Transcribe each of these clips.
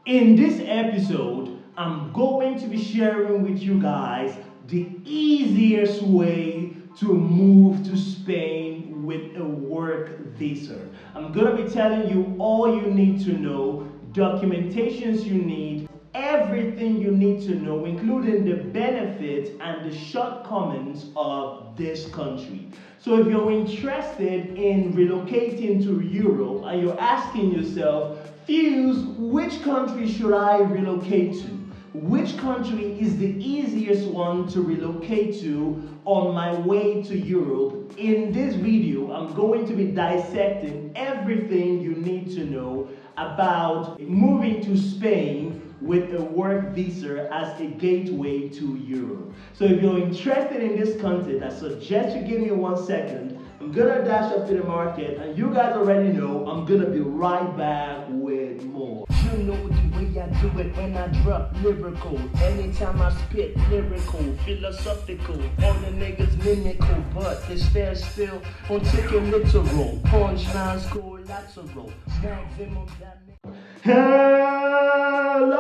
In this episode, I'm going to be sharing with you guys the easiest way to move to Spain with a work visa. I'm going to be telling you all you need to know, documentations you need, everything you need to know, including the benefits and the shortcomings of this country. So if you're interested in relocating to Europe and you're asking yourself, Fuse, which country should I relocate to? Which country is the easiest one to relocate to on my way to Europe? In this video, I'm going to be dissecting everything you need to know about moving to Spain with a work visa as a gateway to Europe. So if you're interested in this content, I suggest you give me 1 second. I'm gonna dash up to the market, and you guys already know I'm gonna be right back with more. You know the way I do it when I drop lyrical. Anytime I spit lyrical, philosophical. All the niggas mimical, but they stare still on taking literal. Punchlines collateral. Maximum damage. Hello,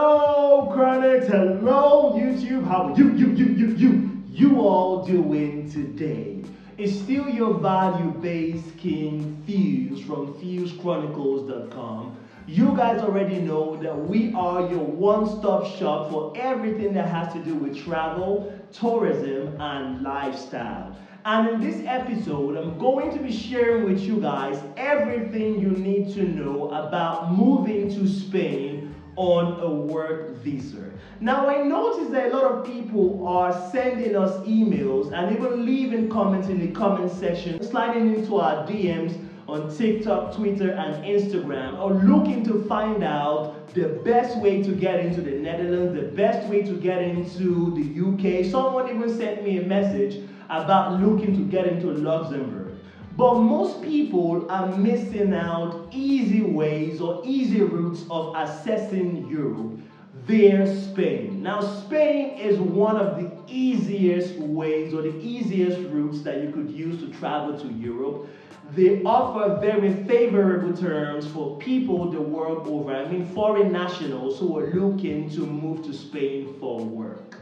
Chronicles. Hello, YouTube. How are you all doing today? It's still your value-based king Fuse from FuseChronicles.com. You guys already know that we are your one-stop shop for everything that has to do with travel, tourism, and lifestyle. And in this episode, I'm going to be sharing with you guys everything you need to know about moving to Spain on a work visa. Now, I noticed that a lot of people are sending us emails and even leaving comments in the comment section, sliding into our DMs on TikTok, Twitter, and Instagram, or looking to find out the best way to get into the Netherlands, the best way to get into the UK. Someone even sent me a message about looking to get into Luxembourg. But most people are missing out easy ways or easy routes of accessing Europe via Spain. Now, Spain is one of the easiest ways or the easiest routes that you could use to travel to Europe. They offer very favorable terms for people the world over. I mean, foreign nationals who are looking to move to Spain for work.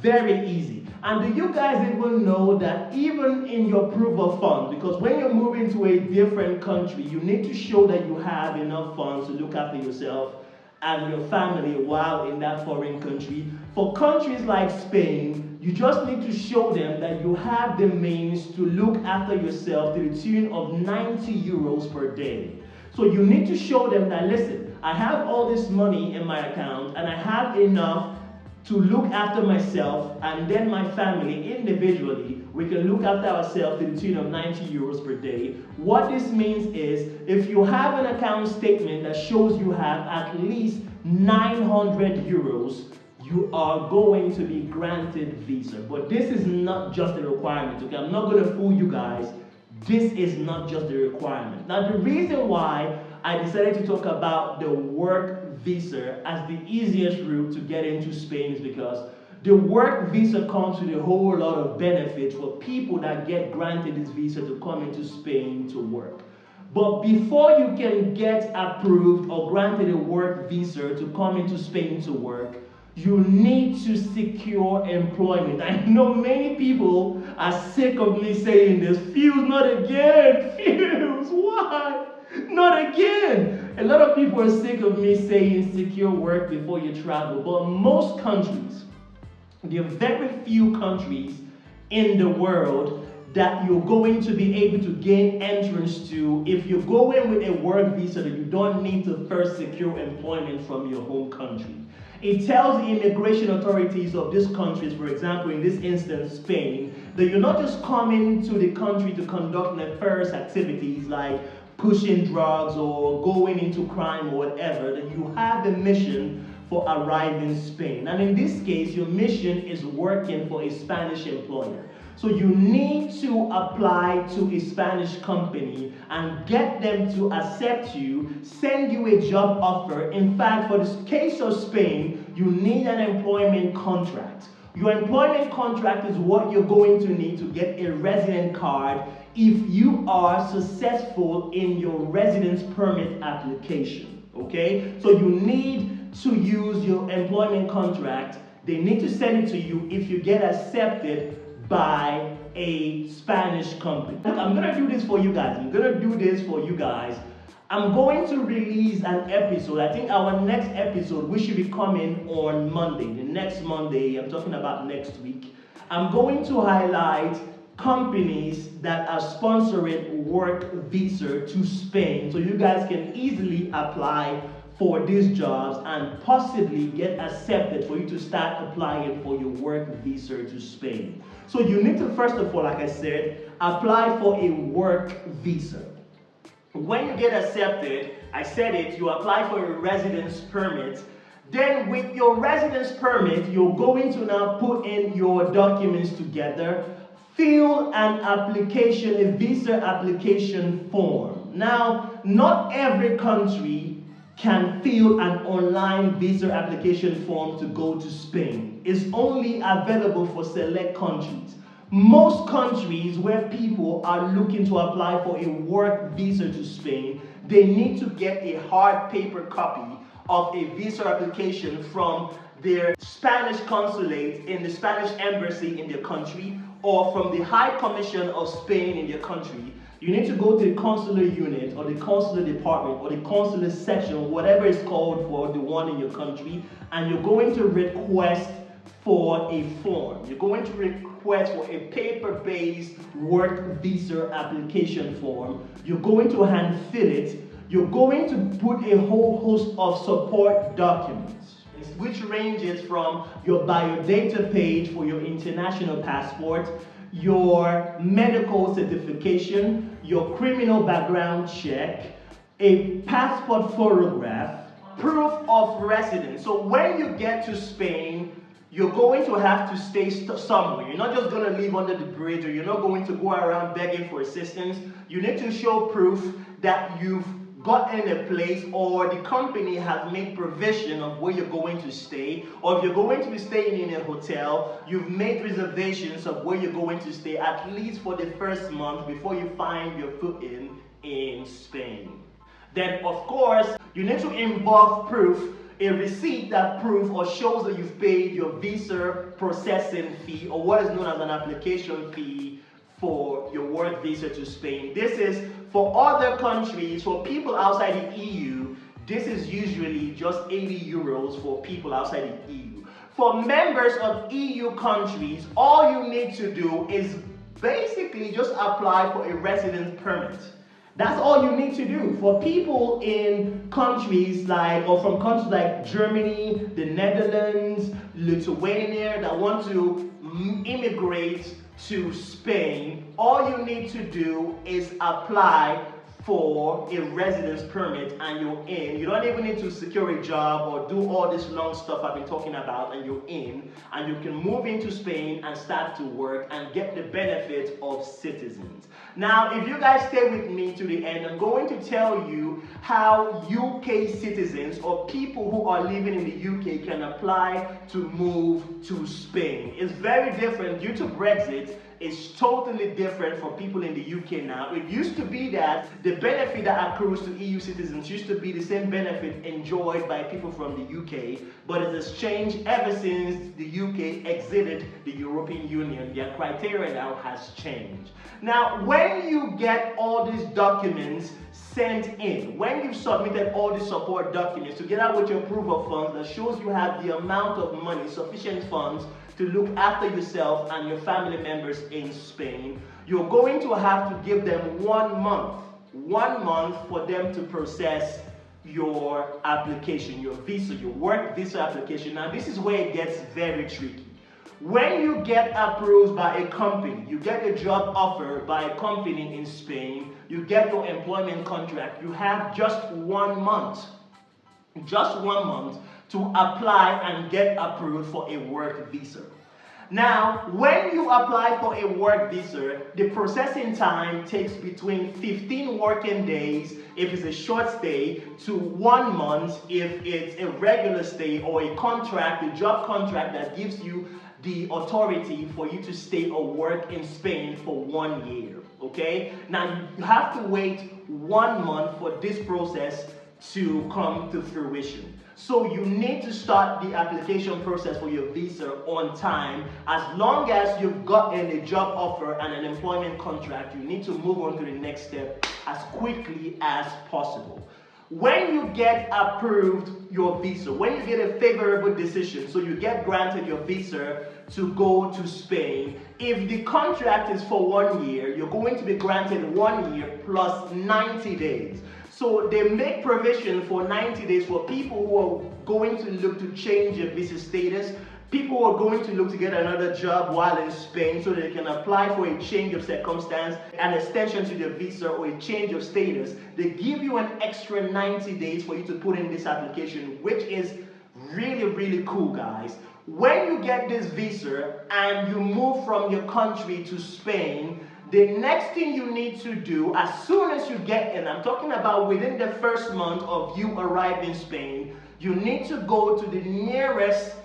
Very easy. And do you guys even know that even in your proof of funds, because when you're moving to a different country, you need to show that you have enough funds to look after yourself and your family while in that foreign country. For countries like Spain, you just need to show them that you have the means to look after yourself to the tune of 90 euros per day. So you need to show them that, listen, I have all this money in my account and I have enough to look after myself and then my family individually. We can look after ourselves to the tune of 90 euros per day. What this means is, if you have an account statement that shows you have at least 900 euros, you are going to be granted visa. But this is not just a requirement, okay? I'm not going to fool you guys. This is not just a requirement. Now, the reason why I decided to talk about the work visa as the easiest route to get into Spain is because the work visa comes with a whole lot of benefits for people that get granted this visa to come into Spain to work. But before you can get approved or granted a work visa to come into Spain to work, you need to secure employment. I know many people are sick of me saying this. Fuse, not again. Fuse, why? Not again. A lot of people are sick of me saying secure work before you travel. But most countries, there are very few countries in the world that you're going to be able to gain entrance to if you go in with a work visa that you don't need to first secure employment from your home country. It tells the immigration authorities of these countries, for example, in this instance, Spain, that you're not just coming to the country to conduct nefarious activities like pushing drugs or going into crime or whatever, that you have a mission for arriving in Spain. And in this case, your mission is working for a Spanish employer. So you need to apply to a Spanish company and get them to accept you, send you a job offer. In fact, for the case of Spain, you need an employment contract. Your employment contract is what you're going to need to get a resident card if you are successful in your residence permit application. Okay? So you need to use your employment contract. They need to send it to you if you get accepted by a Spanish company. I'm gonna do this for you guys. I'm going to release an episode. I think our next episode, we should be coming on Monday. The next Monday, I'm talking about next week. I'm going to highlight companies that are sponsoring work visa to Spain, so you guys can easily apply for these jobs and possibly get accepted for you to start applying for your work visa to Spain. So you need to, first of all, like I said, apply for a work visa. When you get accepted, I said it, you apply for a residence permit. Then with your residence permit, you're going to now put in your documents together, fill an application, a visa application form. Now, not every country can fill an online visa application form to go to Spain. It's only available for select countries. Most countries where people are looking to apply for a work visa to Spain, they need to get a hard paper copy of a visa application from their Spanish consulate in the Spanish embassy in their country, or from the High Commission of Spain in their country. You need to go to the consular unit or the consular department or the consular section, whatever it's called for the one in your country, and you're going to request for a form. You're going to request for a paper-based work visa application form. You're going to hand fill it. You're going to put a whole host of support documents, which ranges from your biodata page for your international passport, your medical certification, your criminal background check, a passport photograph, proof of residence. So when you get to Spain, you're going to have to stay somewhere. You're not just going to live under the bridge, or you're not going to go around begging for assistance. You need to show proof that you've gotten a place, or the company has made provision of where you're going to stay, or if you're going to be staying in a hotel, you've made reservations of where you're going to stay, at least for the first month before you find your foot in Spain. Then, of course, you need to involve proof, a receipt that proves or shows that you've paid your visa processing fee, or what is known as an application fee for your work visa to Spain. This is for other countries, for people outside the EU, this is usually just 80 euros for people outside the EU. For members of EU countries, all you need to do is basically just apply for a residence permit. That's all you need to do. For people in countries like, or from countries like Germany, the Netherlands, Lithuania, that want to immigrate to Spain, all you need to do is apply for a residence permit and you're in. You don't even need to secure a job or do all this long stuff I've been talking about, and you're in, and you can move into Spain and start to work and get the benefit of citizens. Now, if you guys stay with me to the end, I'm going to tell you how UK citizens or people who are living in the UK can apply to move to Spain. It's very different due to Brexit. It's totally different for people in the UK now. It used to be that the benefit that accrues to EU citizens used to be the same benefit enjoyed by people from the UK, but it has changed ever since the UK exited the European Union. Their criteria now has changed. Now, when you get all these documents sent in, when you've submitted all the support documents together with your proof of funds that shows you have the amount of money, sufficient funds to look after yourself and your family members in Spain, you're going to have to give them 1 month. 1 month for them to process your application, your visa, your work visa application. Now, this is where it gets very tricky. When you get approved by a company, you get a job offer by a company in Spain, you get your employment contract, you have just 1 month. Just 1 month to apply and get approved for a work visa. Now, when you apply for a work visa, the processing time takes between 15 working days if it's a short stay to 1 month if it's a regular stay or a contract, a job contract that gives you the authority for you to stay or work in Spain for 1 year, okay? Now, you have to wait 1 month for this process to come to fruition. So you need to start the application process for your visa on time. As long as you've gotten a job offer and an employment contract, you need to move on to the next step as quickly as possible. When you get approved your visa, when you get a favorable decision, so you get granted your visa to go to Spain, if the contract is for 1 year, you're going to be granted 1 year plus 90 days. So they make provision for 90 days for people who are going to look to change their visa status, people who are going to look to get another job while in Spain so that they can apply for a change of circumstance, an extension to their visa, or a change of status. They give you an extra 90 days for you to put in this application, which is really, really cool, guys. When you get this visa and you move from your country to Spain, the next thing you need to do as soon as you get in, I'm talking about within the first month of you arriving in Spain, you need to go to the nearest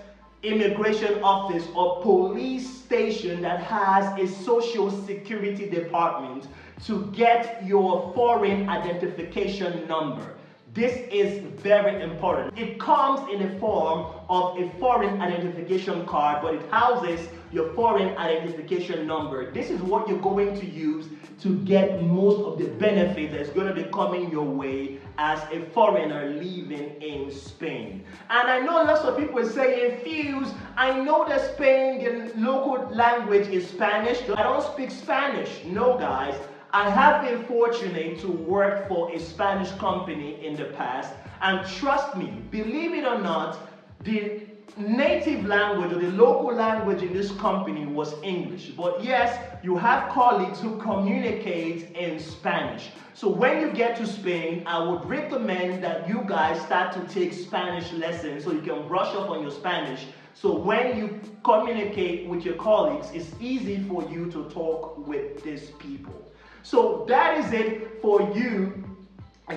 immigration office or police station that has a social security department to get your foreign identification number. This is very important. It comes in the form of a foreign identification card, but it houses your foreign identification number. This is what you're going to use to get most of the benefit that's going to be coming your way as a foreigner living in Spain. And I know lots of people saying, Fuse, I know that Spain, the local language is Spanish. I don't speak Spanish. No, guys. I have been fortunate to work for a Spanish company in the past, and trust me, believe it or not, the native language or the local language in this company was English. But yes, you have colleagues who communicate in Spanish. So when you get to Spain, I would recommend that you guys start to take Spanish lessons so you can brush up on your Spanish. So when you communicate with your colleagues, it's easy for you to talk with these people. So that is it for you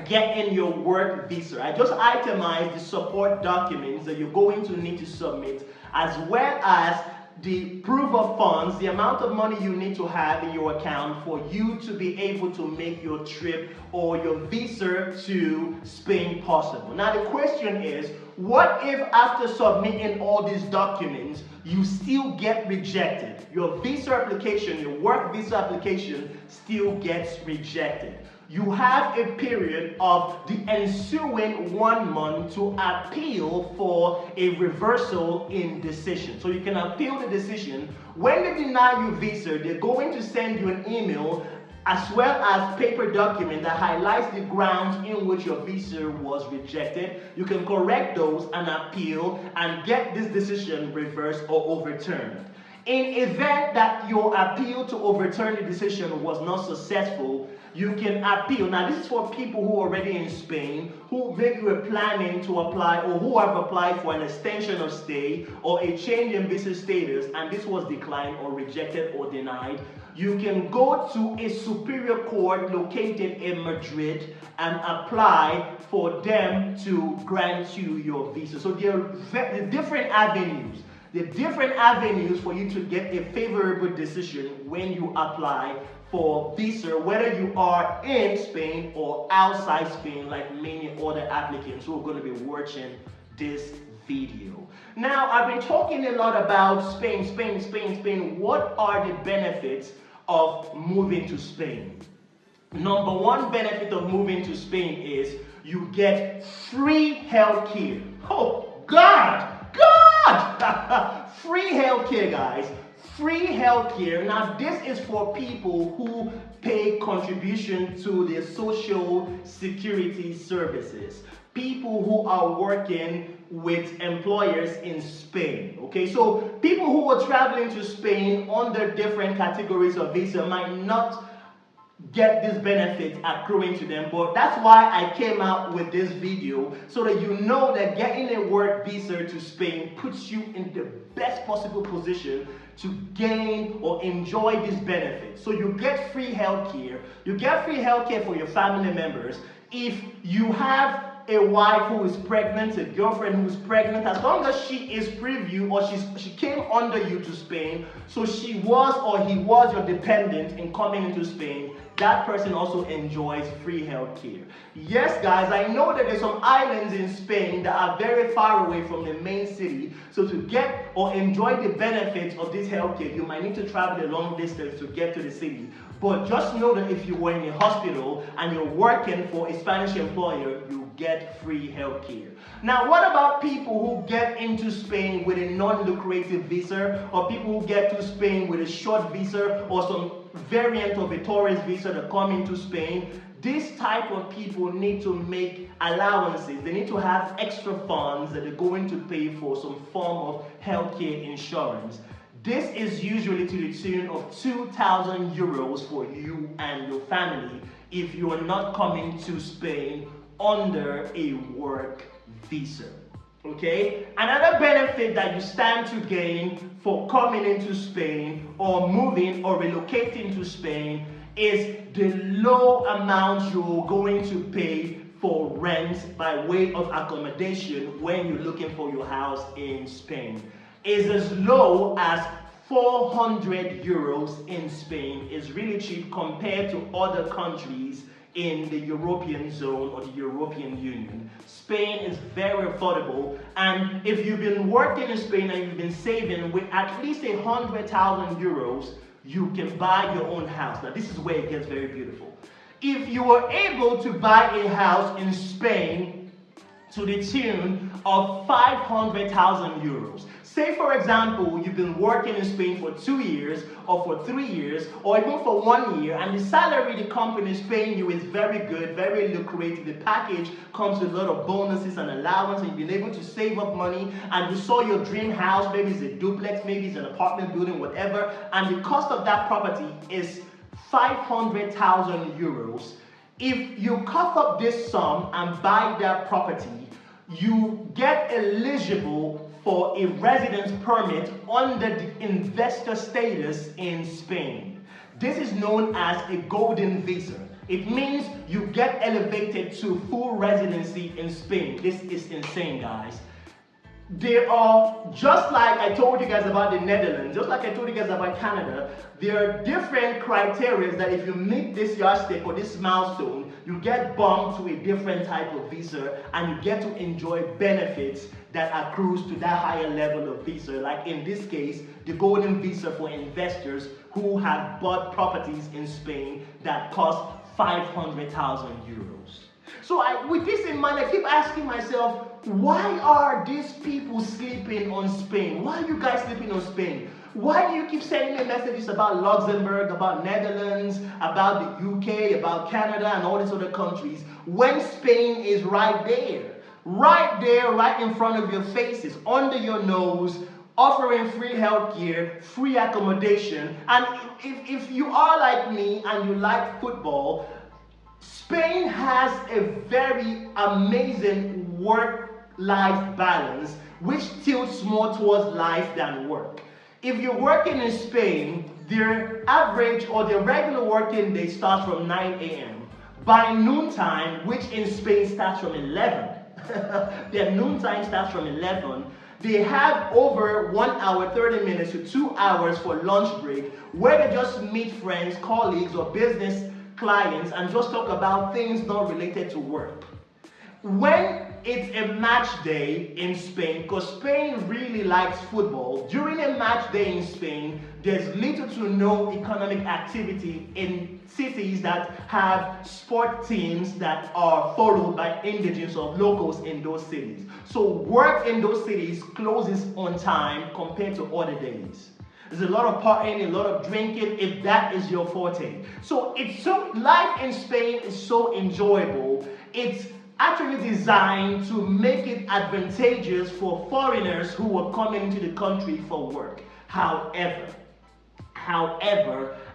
getting your work visa. I just itemized the support documents that you're going to need to submit, as well as the proof of funds, the amount of money you need to have in your account for you to be able to make your trip or your visa to Spain possible. Now the question is, what if after submitting all these documents, you still get rejected? Your visa application, your work visa application still gets rejected. You have a period of the ensuing 1 month to appeal for a reversal in decision. So you can appeal the decision. When they deny you visa, they're going to send you an email as well as paper document that highlights the grounds in which your visa was rejected. You can correct those and appeal and get this decision reversed or overturned. In event that your appeal to overturn the decision was not successful, you can appeal. Now this is for people who are already in Spain, who maybe were planning to apply or who have applied for an extension of stay or a change in visa status and this was declined or rejected or denied. You can go to a superior court located in Madrid and apply for them to grant you your visa. So there are different avenues. The different avenues for you to get a favorable decision when you apply for visa, whether you are in Spain or outside Spain, like many other applicants who are going to be watching this video. Now, I've been talking a lot about Spain. What are the benefits of moving to Spain? Number one benefit of moving to Spain is you get free healthcare. Oh, God! Free healthcare, guys. Free healthcare. Now, this is for people who pay contribution to their social security services. People who are working with employers in Spain. Okay, so people who are traveling to Spain under different categories of visa might not get this benefit accruing to them, but that's why I came out with this video, so that you know that getting a work visa to Spain puts you in the best possible position to gain or enjoy this benefit. So you get free healthcare. You get free healthcare for your family members. If you have a wife who is pregnant, a girlfriend who is pregnant, as long as she is preview or she came under you to Spain, so she was or he was your dependent in coming into Spain, that person also enjoys free healthcare. Yes, guys, I know that there's some islands in Spain that are very far away from the main city. So to get or enjoy the benefits of this healthcare, you might need to travel a long distance to get to the city. But just know that if you were in a hospital and you're working for a Spanish employer, you get free healthcare. Now, what about people who get into Spain with a non-lucrative visa, or people who get to Spain with a short visa or some variant of a tourist visa that come into Spain? This type of people need to make allowances. They need to have extra funds that they're going to pay for some form of healthcare insurance. This is usually to the tune of 2,000 euros for you and your family if you are not coming to Spain under a work visa. Okay? Another benefit that you stand to gain for coming into Spain or moving or relocating to Spain is the low amount you're going to pay for rent by way of accommodation when you're looking for your house in Spain. Is as low as 400 euros in Spain. Is really cheap compared to other countries in the European zone or the European Union. Spain is very affordable, and if you've been working in Spain and you've been saving with at least 100,000 euros, you can buy your own house. Now this is where it gets very beautiful. If you are able to buy a house in Spain to the tune of 500,000 euros. Say for example, you've been working in Spain for 2 years or for 3 years or even for 1 year, and the salary the company is paying you is very good, very lucrative. The package comes with a lot of bonuses and allowance, and you've been able to save up money, and you saw your dream house, maybe it's a duplex, maybe it's an apartment building, whatever, and the cost of that property is 500,000 euros. If you cough up this sum and buy that property, you get eligible for a residence permit under the investor status in Spain. This is known as a golden visa. It means you get elevated to full residency in Spain. This is insane, guys. There are, just like I told you guys about the Netherlands, just like I told you guys about Canada, there are different criteria that if you meet this yardstick or this milestone, you get bumped to a different type of visa and you get to enjoy benefits that accrues to that higher level of visa. Like in this case, the golden visa for investors who have bought properties in Spain that cost 500,000 euros. So with this in mind, I keep asking myself, why are these people sleeping on Spain? Why are you guys sleeping on Spain? Why do you keep sending me messages about Luxembourg, about Netherlands, about the UK, about Canada, and all these other countries, when Spain is right there, right in front of your faces, under your nose, offering free healthcare, free accommodation? And if you are like me and you like football, Spain has a very amazing work-life balance, which tilts more towards life than work. If you're working in Spain, their average or their regular working day starts from 9 a.m. By noontime, which in Spain starts from 11, their noontime starts from 11, they have over 1 hour, 30 minutes to 2 hours for lunch break, where they just meet friends, colleagues, or business clients and just talk about things not related to work. When it's a match day in Spain, because Spain really likes football, during a match day in Spain, there's little to no economic activity in cities that have sport teams that are followed by indigenous or locals in those cities. So work in those cities closes on time compared to other days. There's a lot of partying, a lot of drinking, if that is your forte. So life in Spain is so enjoyable. It's actually designed to make it advantageous for foreigners who are coming into the country for work. However,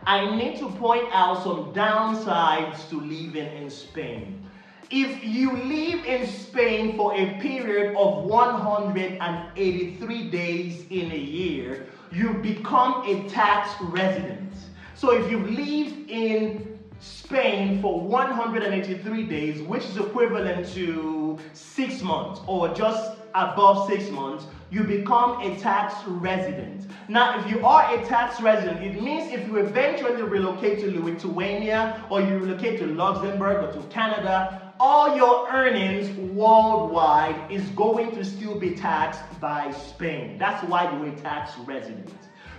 I need to point out some downsides to living in Spain. If you live in Spain for a period of 183 days in a year, you become a tax resident. So if you lived in Spain for 183 days, which is equivalent to 6 months or just above 6 months, you become a tax resident. Now, if you are a tax resident, it means if you eventually relocate to Lithuania or you relocate to Luxembourg or to Canada, all your earnings worldwide is going to still be taxed by Spain. That's why you're a tax resident.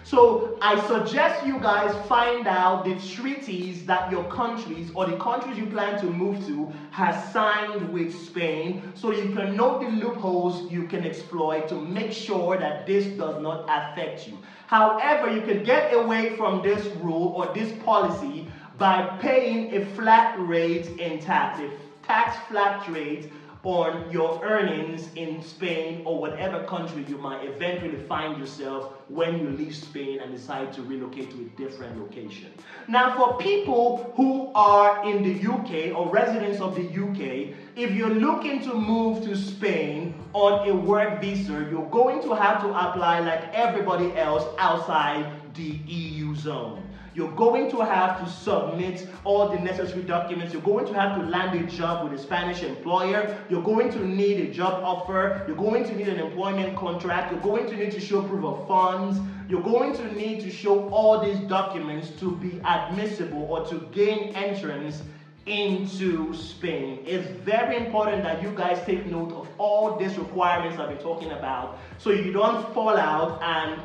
So I suggest you guys find out the treaties that your countries or the countries you plan to move to has signed with Spain, so you can know the loopholes you can exploit to make sure that this does not affect you. However, you can get away from this rule or this policy by paying a flat rate in tax, a tax flat rate on your earnings in Spain or whatever country you might eventually find yourself when you leave Spain and decide to relocate to a different location. Now, for people who are in the UK or residents of the UK, if you're looking to move to Spain on a work visa, you're going to have to apply like everybody else outside the EU zone. You're going to have to submit all the necessary documents. You're going to have to land a job with a Spanish employer. You're going to need a job offer. You're going to need an employment contract. You're going to need to show proof of funds. You're going to need to show all these documents to be admissible or to gain entrance into Spain. It's very important that you guys take note of all these requirements I've been talking about so you don't fall out and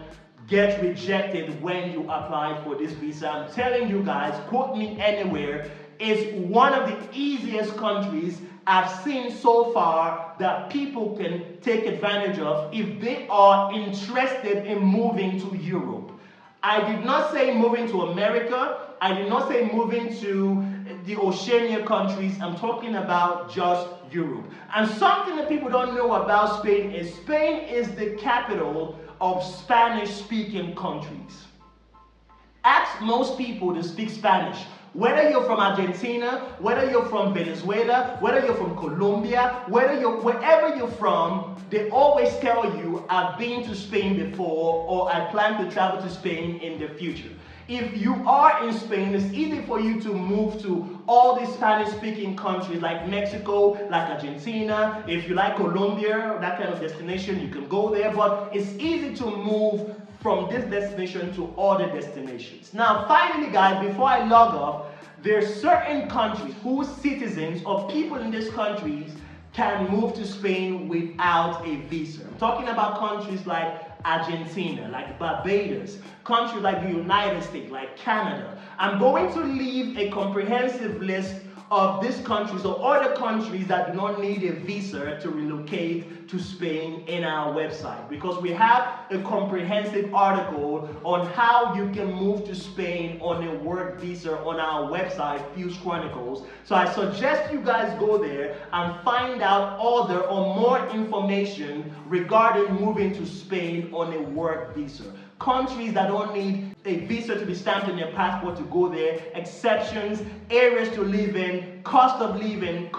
get rejected when you apply for this visa. I'm telling you guys, quote me anywhere, is one of the easiest countries I've seen so far that people can take advantage of if they are interested in moving to Europe. I did not say moving to America. I did not say moving to the Oceania countries. I'm talking about just Europe. And something that people don't know about Spain is the capital of Spanish-speaking countries. Ask most people to speak Spanish. Whether you're from Argentina, whether you're from Venezuela, whether you're from Colombia, wherever you're from, they always tell you, I've been to Spain before, or I plan to travel to Spain in the future. If you are in Spain, it's easy for you to move to all these Spanish-speaking countries like Mexico, like Argentina. If you like Colombia, that kind of destination, you can go there. But it's easy to move from this destination to other destinations. Now, finally, guys, before I log off, there are certain countries whose citizens or people in these countries can move to Spain without a visa. I'm talking about countries like Argentina, like Barbados, countries like the United States, like Canada. I'm going to leave a comprehensive list of these countries or other countries that do not need a visa to relocate to Spain in our website, because we have a comprehensive article on how you can move to Spain on a work visa on our website, Fuse Chronicles. So I suggest you guys go there and find out other or more information regarding moving to Spain on a work visa. Countries that don't need a visa to be stamped on your passport to go there, exceptions, areas to live in, cost of living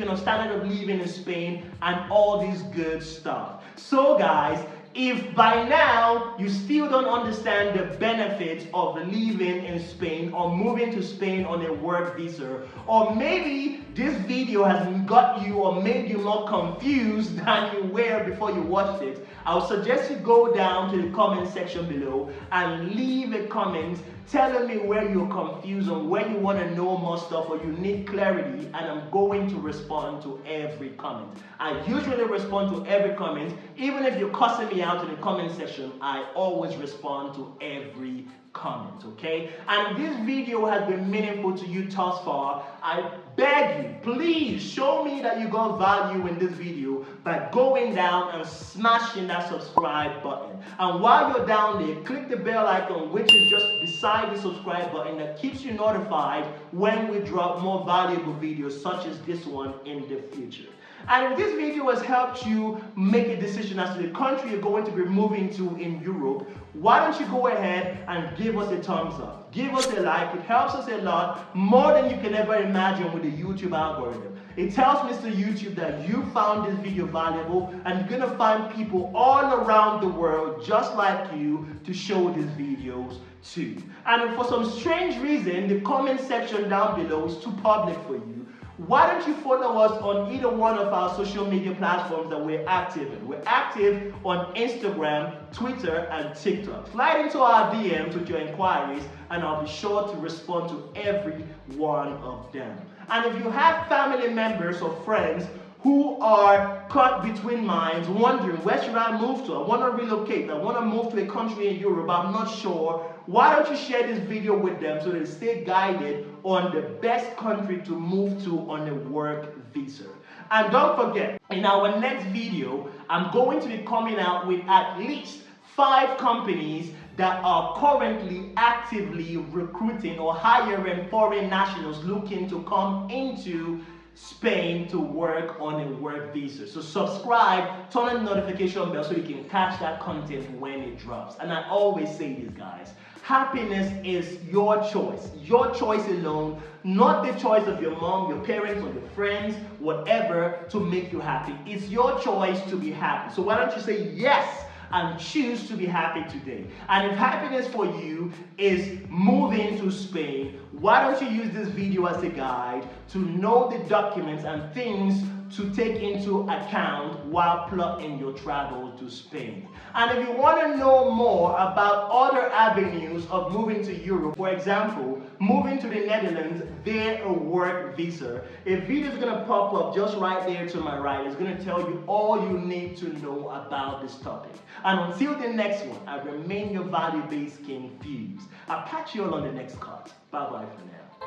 or standard of living in Spain, and all this good stuff. So guys, if by now you still don't understand the benefits of living in Spain or moving to Spain on a work visa, or maybe this video has got you or made you more confused than you were before you watched it, I would suggest you go down to the comment section below and leave a comment telling me where you're confused or where you want to know more stuff or you need clarity, and I'm going to respond to every comment. I usually respond to every comment. Even if you're cussing me out in the comment section, I always respond to every comment, okay? And if this video has been meaningful to you thus far, I beg you, please show me that you got value in this video by going down and smashing that subscribe button. And while you're down there, click the bell icon, which is just beside the subscribe button, that keeps you notified when we drop more valuable videos such as this one in the future. And if this video has helped you make a decision as to the country you're going to be moving to in Europe, why don't you go ahead and give us a thumbs up. Give us a like. It helps us a lot, more than you can ever imagine with the YouTube algorithm. It tells Mr. YouTube that you found this video valuable, and you're going to find people all around the world just like you to show these videos to. And for some strange reason, the comment section down below is too public for you. why don't you follow us on either one of our social media platforms that we're active in? We're active on Instagram, Twitter, and TikTok. Slide into our DMs with your inquiries, and I'll be sure to respond to every one of them. And if you have family members or friends who are caught between minds, wondering, where should I move to? I want to relocate. I want to move to a country in Europe. I'm not sure. Why don't you share this video with them so they stay guided on the best country to move to on a work visa? And don't forget, in our next video, I'm going to be coming out with at least 5 companies that are currently actively recruiting or hiring foreign nationals looking to come into Spain to work on a work visa. So subscribe, turn on the notification bell so you can catch that content when it drops. And I always say this, guys, happiness is your choice alone, not the choice of your mom, your parents, or your friends, whatever, to make you happy. It's your choice to be happy. So why don't you say yes and choose to be happy today? And if happiness for you is moving to Spain, why don't you use this video as a guide to know the documents and things to take into account while plotting your travel to Spain. And if you want to know more about other avenues of moving to Europe, for example, moving to the Netherlands via a work visa, a video is going to pop up just right there to my right. It's going to tell you all you need to know about this topic. And until the next one, I remain your value-based king, Fuse. I'll catch you all on the next cut. Bye-bye for now.